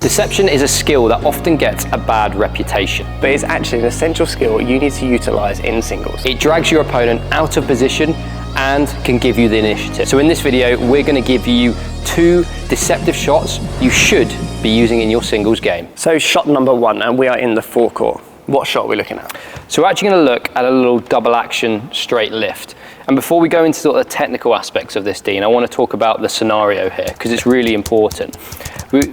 Deception is a skill that often gets a bad reputation. But it's actually an essential skill you need to utilise in singles. It drags your opponent out of position and can give you the initiative. So in this video, we're going to give you 2 deceptive shots you should be using in your singles game. So shot number 1, and we are in the forecourt. What shot are we looking at? So we're actually going to look at a little double action straight lift. And before we go into sort of the technical aspects of this, Dean, I want to talk about the scenario here because it's really important.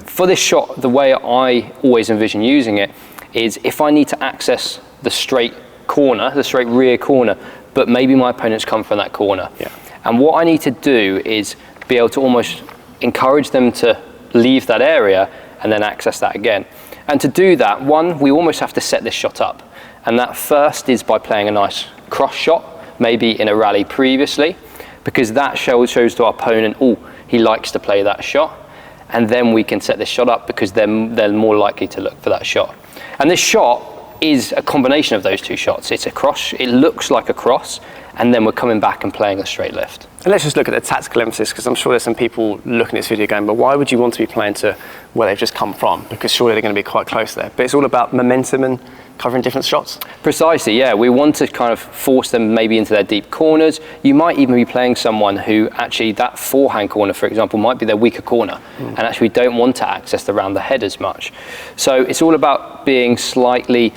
For this shot, the way I always envision using it is if I need to access the straight corner, the straight rear corner, but maybe my opponent's come from that corner. Yeah. And what I need to do is be able to almost encourage them to leave that area and then access that again. And to do that, one, we almost have to set this shot up. And that first is by playing a nice cross shot, maybe in a rally previously, because that shows to our opponent, oh, he likes to play that shot. And then we can set this shot up because they're more likely to look for that shot. And this shot is a combination of those 2 shots. It's a cross, it looks like a cross, and then we're coming back and playing a straight lift. And let's just look at the tactical emphasis, because I'm sure there's some people looking at this video going, but why would you want to be playing to where they've just come from? Because surely they're going to be quite close there. But it's all about momentum and covering different shots. Precisely, yeah. We want to kind of force them maybe into their deep corners. You might even be playing someone who actually that forehand corner, for example, might be their weaker corner, and actually don't want to access around the head as much. So it's all about being slightly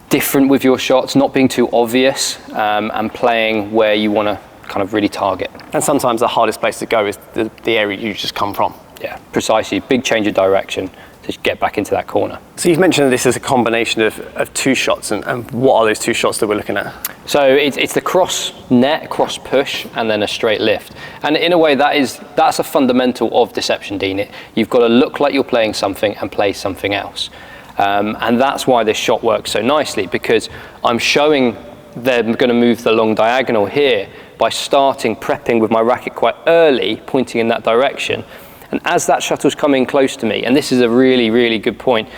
different with your shots, not being too obvious, and playing where you want to kind of really target. And sometimes the hardest place to go is the area you just come from. Yeah, precisely. Big change of direction to get back into that corner. So you've mentioned this as a combination of 2 shots, and what are those 2 shots that we're looking at? So it's the cross net, cross push, and then a straight lift. And in a way, that's a fundamental of deception, Dean. You've got to look like you're playing something and play something else. And that's why this shot works so nicely, because I'm showing them going to move the long diagonal here by starting prepping with my racket quite early, pointing in that direction. And as that shuttle's coming close to me, and this is a really, really good point,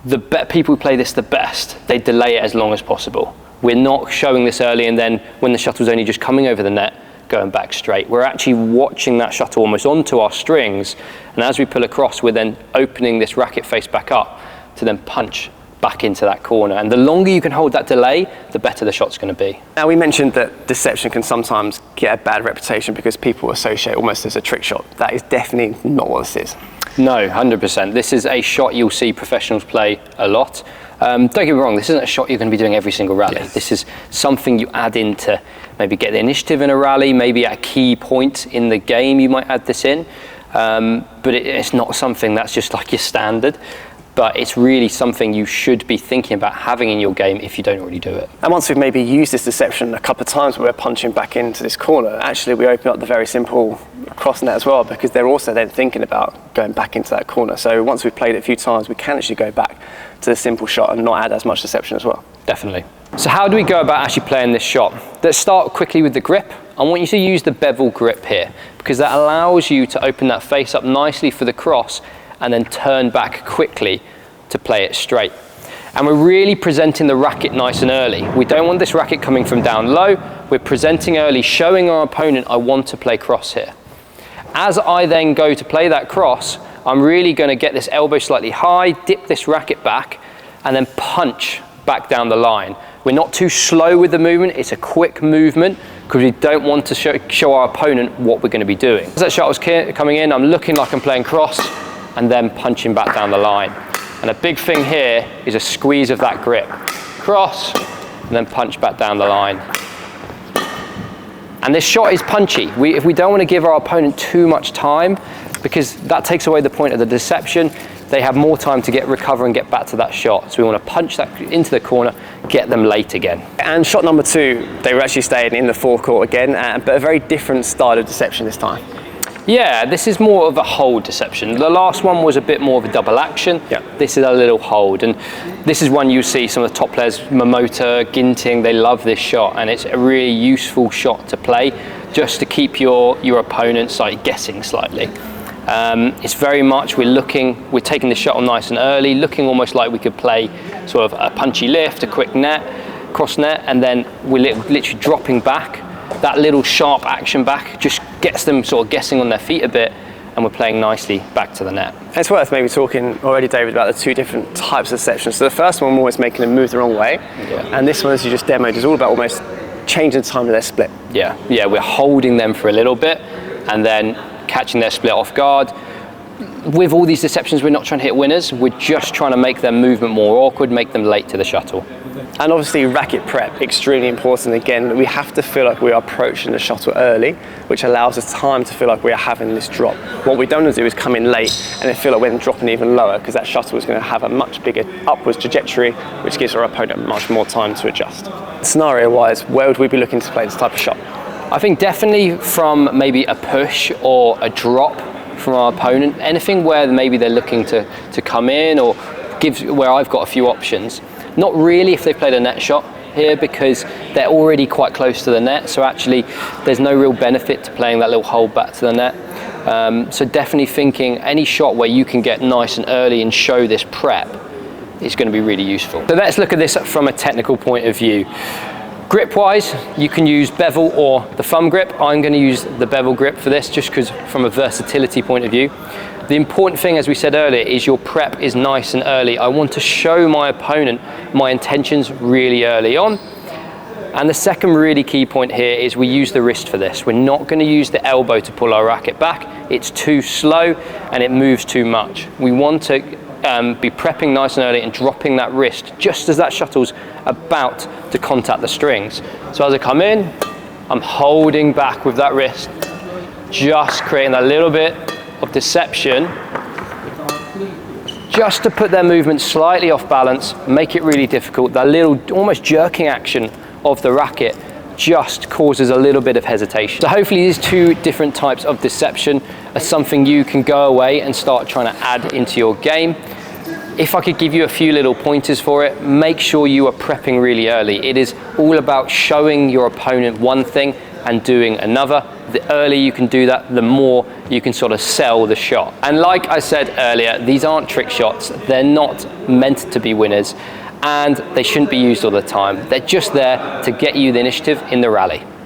the people who play this the best, they delay it as long as possible. We're not showing this early and then when the shuttle's only just coming over the net, going back straight. We're actually watching that shuttle almost onto our strings, and as we pull across, we're then opening this racket face back up to then punch back into that corner. And the longer you can hold that delay, the better the shot's going to be. Now, we mentioned that deception can sometimes get a bad reputation because people associate almost as a trick shot. That is definitely not what this is. No, 100%. This is a shot you'll see professionals play a lot. Don't get me wrong, this isn't a shot you're going to be doing every single rally. Yes. This is something you add in to maybe get the initiative in a rally, maybe at a key point in the game you might add this in. But it's not something that's just like your standard. But it's really something you should be thinking about having in your game if you don't already do it. And once we've maybe used this deception a couple of times where we're punching back into this corner, actually we open up the very simple cross net as well, because they're also then thinking about going back into that corner. So once we've played it a few times, we can actually go back to the simple shot and not add as much deception as well. Definitely. So how do we go about actually playing this shot? Let's start quickly with the grip. I want you to use the bevel grip here, because that allows you to open that face up nicely for the cross and then turn back quickly to play it straight. And we're really presenting the racket nice and early. We don't want this racket coming from down low. We're presenting early, showing our opponent I want to play cross here. As I then go to play that cross, I'm really going to get this elbow slightly high, dip this racket back, and then punch back down the line. We're not too slow with the movement. It's a quick movement because we don't want to show our opponent what we're going to be doing. As that shot was coming in, I'm looking like I'm playing cross and then punching back down the line. And a big thing here is a squeeze of that grip. Cross, and then punch back down the line. And this shot is punchy. If we don't want to give our opponent too much time, because that takes away the point of the deception, they have more time to recover and get back to that shot. So we want to punch that into the corner, get them late again. And shot number 2, they were actually staying in the forecourt again, but a very different style of deception this time. Yeah, this is more of a hold deception. The last one was a bit more of a double action. Yeah. This is a little hold. And this is one you see some of the top players, Momota, Ginting, they love this shot. And it's a really useful shot to play just to keep your opponent guessing slightly. It's very much, we're taking the shot on nice and early, looking almost like we could play sort of a punchy lift, a quick net, cross net, and then we're literally dropping back. That little sharp action back just gets them sort of guessing on their feet a bit, and we're playing nicely back to the net. It's worth maybe talking already, David, about the two different types of deception. So the first one, we're always making them move the wrong way, and this one, as you just demoed, is all about almost changing the time of their split. Yeah, we're holding them for a little bit and then catching their split off guard. With all these deceptions, we're not trying to hit winners, we're just trying to make their movement more awkward, make them late to the shuttle. And obviously racket prep, extremely important. Again, we have to feel like we are approaching the shuttle early, which allows us time to feel like we are having this drop. What we don't want to do is come in late and then feel like we're dropping even lower, because that shuttle is going to have a much bigger upwards trajectory, which gives our opponent much more time to adjust. Scenario-wise, where would we be looking to play this type of shot? I think definitely from maybe a push or a drop from our opponent, anything where maybe they're looking to come in, or where I've got a few options. Not really if they played a net shot here, because they're already quite close to the net, so actually there's no real benefit to playing that little hold back to the net. So definitely thinking any shot where you can get nice and early and show this prep is going to be really useful. So let's look at this from a technical point of view. Grip wise, you can use bevel or the thumb grip. I'm going to use the bevel grip for this, just because from a versatility point of view. The important thing, as we said earlier, is your prep is nice and early. I want to show my opponent my intentions really early on. And the second really key point here is we use the wrist for this. We're not going to use the elbow to pull our racket back. It's too slow and it moves too much. We want to be prepping nice and early and dropping that wrist just as that shuttle's about to contact the strings. So as I come in, I'm holding back with that wrist, just creating that little bit of deception, just to put their movement slightly off balance, make it really difficult. That little almost jerking action of the racket just causes a little bit of hesitation. So hopefully these two different types of deception are something you can go away and start trying to add into your game. If I could give you a few little pointers for it, make sure you are prepping really early. It is all about showing your opponent one thing and doing another. The earlier you can do that, the more you can sort of sell the shot. And like I said earlier, these aren't trick shots. They're not meant to be winners, and they shouldn't be used all the time. They're just there to get you the initiative in the rally.